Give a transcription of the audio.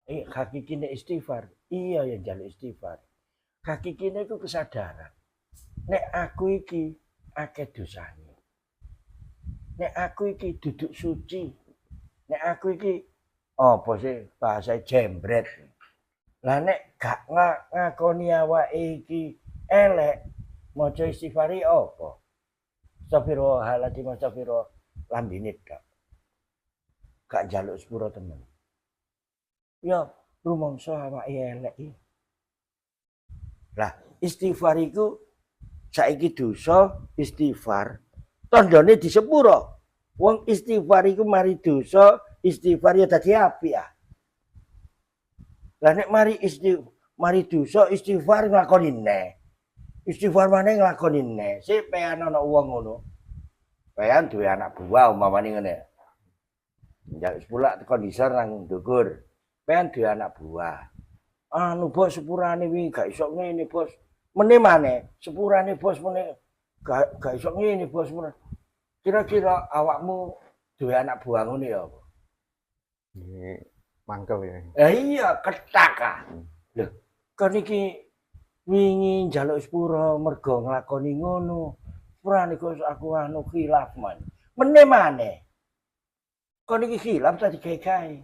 hakikine istighfar. Iya ya njaluk istighfar. Hakikine iku kesadaran. Nek aku iki akeh dosane. Nek aku iki duduk suci. Nek aku iki apa sih bahasa jembret. Lah nek gak ngakoni awake iki elek, maca istighfari apa? Astagfirullahaladzim, astagfirullah lambene tok. Gak njaluk sepuro temen. Ya rumangsa awake elek iki. Lah istighfar iku saiki dosa istighfar tandane di sepuro. Wong istighfar iku mari dosa, istighfar ya dadi apik ya. Lah nek mari dosa istighfar nglakoni neh. Istighfar maneh nglakoni neh. Sik pean ana wong ngono. Pean duwe anak buah umpamane ngene. Njaluk sepulak teko ndisor nang ndukur. Pean duwe anak buah. Anu bos sepurane wingi gak iso ngene bos. Meneh maneh sepurane bos meneh gak iso ngene bos meneh. Kira-kira awakmu duwe anak buah ngono ya apa? Mangkel ya. Iya ketak ah. Lho, kon iki wingi njaluk sepura mergo nglakoni ngono. Sepurane kok aku anu khilaf man. Meneh maneh. Kon iki khilaf tadi gawe-gawe.